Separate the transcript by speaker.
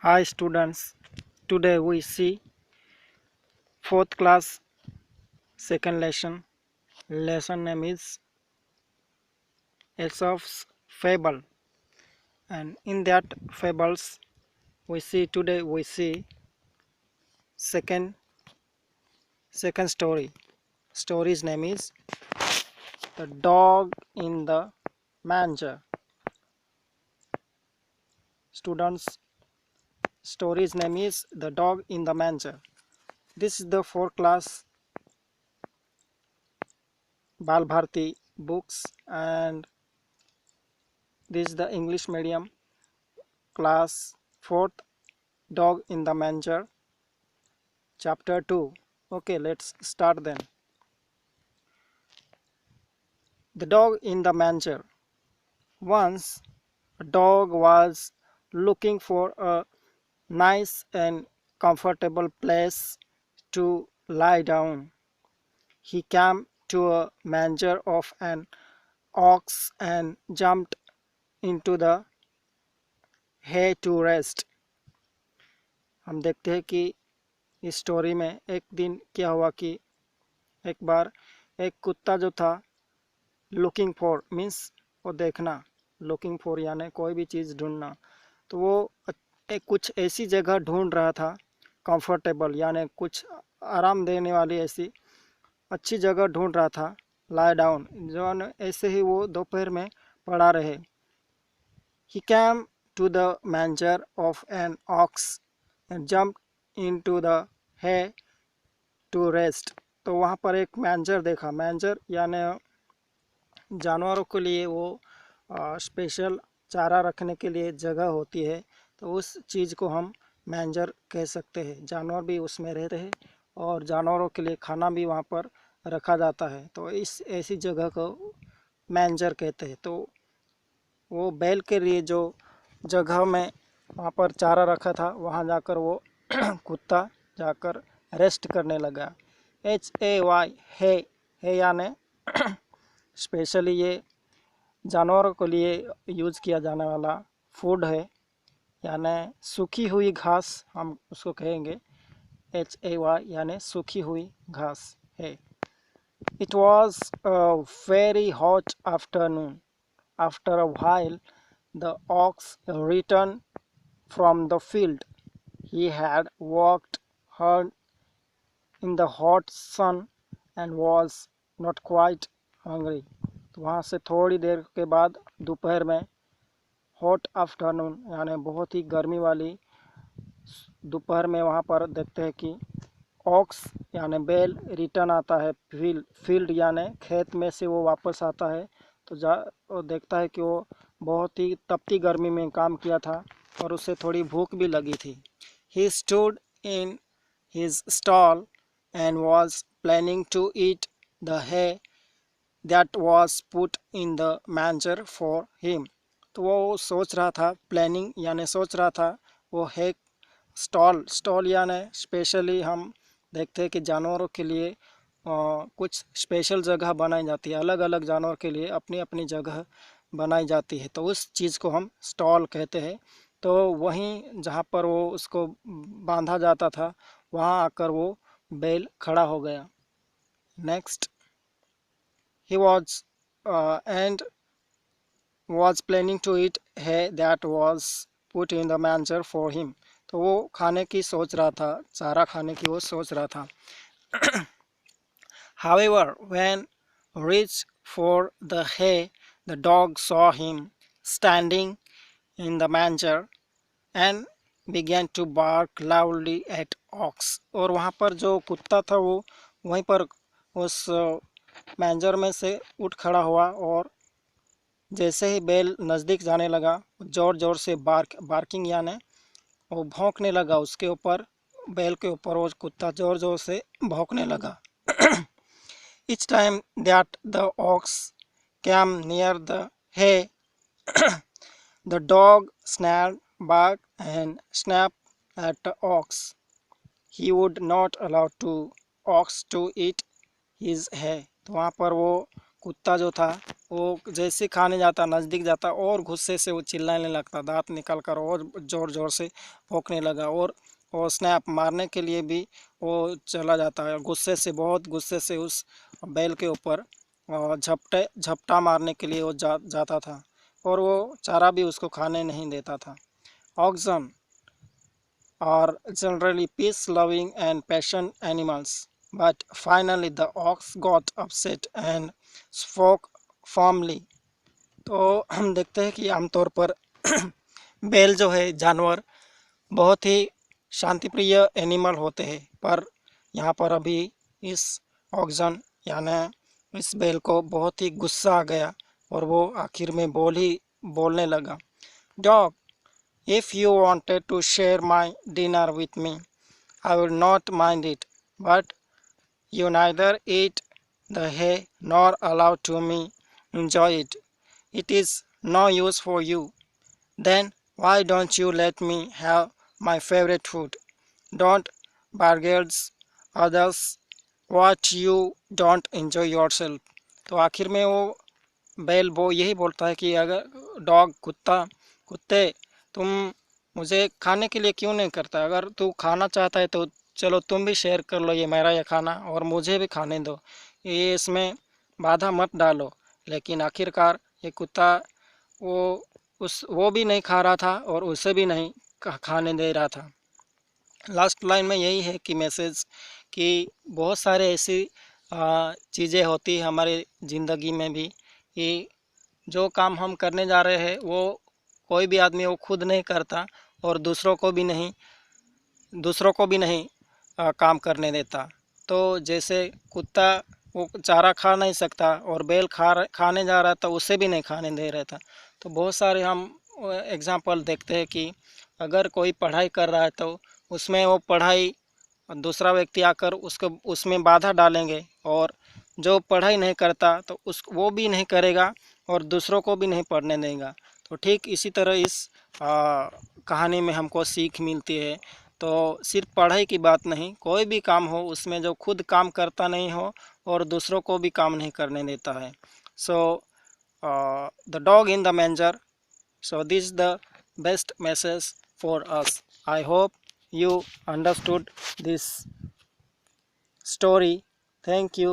Speaker 1: Hi students, today we see fourth class second lesson. Lesson name is Aesop's Fable, and in that fables we see second second story. Story's name is The Dog in the Manger. Students, story's name is The Dog in the Manger. This is the fourth class Bal Bharti books, and this is the English medium class 4th Dog in the Manger, chapter 2. Okay, let's start then. The Dog in the Manger. Once a dog was looking for a nice and comfortable place to lie down. He came to a manger of an ox and jumped into the hay to rest. हम देखते हैं कि इस story में एक दिन क्या हुआ कि एक बार एक कुत्ता जो था लुकिंग फॉर मीन्स वो देखना, लुकिंग फॉर यानी कोई भी चीज़ ढूंढना, तो वो एक कुछ ऐसी जगह ढूंढ रहा था कंफर्टेबल यानी कुछ आराम देने वाली ऐसी अच्छी जगह ढूंढ रहा था लाई डाउन, जो ऐसे ही वो दोपहर में पड़ा रहे. He came to the manger of an ox and jump into the hay to rest. तो वहाँ पर एक मैंजर देखा. मैंजर यानी जानवरों के लिए वो स्पेशल चारा रखने के लिए जगह होती है, तो उस चीज़ को हम मैंजर कह सकते हैं. जानवर भी उसमें रहते हैं और जानवरों के लिए खाना भी वहाँ पर रखा जाता है, तो इस ऐसी जगह को मैंजर कहते हैं. तो वो बैल के लिए जो जगह में वहाँ पर चारा रखा था, वहाँ जाकर वो कुत्ता जाकर रेस्ट करने लगा. HAY है यानी स्पेशली ये जानवरों के लिए यूज़ किया जाने वाला फूड है, यानी सूखी हुई घास हम उसको कहेंगे. HAY यानी सूखी हुई घास है. It was a very hot afternoon. After a while, the ox returned from the field. He had walked hard in the hot sun and was not quite hungry. तो वहाँ से थोड़ी देर के बाद दोपहर में हॉट आफ्टरनून यानी बहुत ही गर्मी वाली दोपहर में वहाँ पर देखते हैं कि ऑक्स यानी बैल रिटर्न आता है फील्ड यानी खेत में से वो वापस आता है. तो वो देखता है कि वो बहुत ही तपती गर्मी में काम किया था और उसे थोड़ी भूख भी लगी थी. He stood in his stall and was planning to eat the hay that was put in the manger for him. तो वो सोच रहा था, प्लानिंग यानी सोच रहा था, वो है स्टॉल यानी स्पेशली हम देखते हैं कि जानवरों के लिए कुछ स्पेशल जगह बनाई जाती है. अलग अलग जानवर के लिए अपनी अपनी जगह बनाई जाती है, तो उस चीज़ को हम स्टॉल कहते हैं. तो वहीं जहाँ पर वो उसको बांधा जाता था, वहाँ आकर वो बैल खड़ा हो गया. Next, he was and was planning to eat hay that was put in the manger for him. तो वो खाने की सोच रहा था, चारा खाने की वो सोच रहा था. However, when reached for the hay, the dog saw him standing in the manger and began to bark loudly at ox. और वहाँ पर जो कुत्ता था वो वहीं पर उस मैंजर में से उठ खड़ा हुआ और जैसे ही बैल नज़दीक जाने लगा, ज़ोर ज़ोर से बार्किंग यानी वो भौंकने लगा उसके ऊपर, बैल के ऊपर वो कुत्ता ज़ोर ज़ोर से भौंकने लगा. Each time that the ox came near the hay, the dog snarled back and snapped at the ox. He would not allow the ox to eat his hay. तो वहाँ पर वो कुत्ता जो था वो जैसे खाने जाता, नज़दीक जाता और गुस्से से वो चिल्लाने लगता, दांत निकाल कर और ज़ोर ज़ोर से भौंकने लगा। और स्नैप मारने के लिए भी वो चला जाता है, गुस्से से, बहुत गुस्से से उस बैल के ऊपर झपटा मारने के लिए वो जाता था। और वो चारा भी उसको खाने नहीं देता था। Oxen are generally peace-loving and patient animals, but finally the ox got upset and spoke firmly. तो हम देखते हैं कि आमतौर पर बैल जो है जानवर बहुत ही शांतिप्रिय एनिमल होते हैं, पर यहाँ पर अभी इस ऑक्सन यानी इस बैल को बहुत ही गुस्सा आ गया और वो आखिर में बोलने लगा। Dog, if you wanted to share my dinner with me, I would not mind it, but you neither eat the hay nor allow to me enjoy it. It is no use for you. Then why don't you let me have my favorite food? Don't bargains others what you don't enjoy yourself. तो आखिर में वो बैल वो यही बोलता है कि अगर डॉग कुत्ते तुम मुझे खाने के लिए क्यों नहीं करता? अगर तू खाना चाहता है तो चलो तुम भी शेयर कर लो ये मेरा ये खाना और मुझे भी खाने दो, ये इसमें बाधा मत डालो। लेकिन आखिरकार ये कुत्ता वो भी नहीं खा रहा था और उसे भी नहीं खाने दे रहा था। लास्ट लाइन में यही है कि मैसेज कि बहुत सारे ऐसी चीज़ें होती है हमारे ज़िंदगी में भी कि जो काम हम करने जा रहे हैं वो कोई भी आदमी वो खुद नहीं करता और दूसरों को भी नहीं काम करने देता। तो जैसे कुत्ता वो चारा खा नहीं सकता और बैल खाने जा रहा था, उसे भी नहीं खाने दे रहा था। तो बहुत सारे हम एग्जांपल देखते हैं कि अगर कोई पढ़ाई कर रहा है तो उसमें वो पढ़ाई दूसरा व्यक्ति आकर उसको उसमें बाधा डालेंगे, और जो पढ़ाई नहीं करता तो वो भी नहीं करेगा और दूसरों को भी नहीं पढ़ने देगा। तो ठीक इसी तरह इस कहानी में हमको सीख मिलती है। तो सिर्फ पढ़ाई की बात नहीं, कोई भी काम हो उसमें जो खुद काम करता नहीं हो और दूसरों को भी काम नहीं करने देता है। So the dog in the manger, so this is the best message for us. I hope you understood this story. Thank you.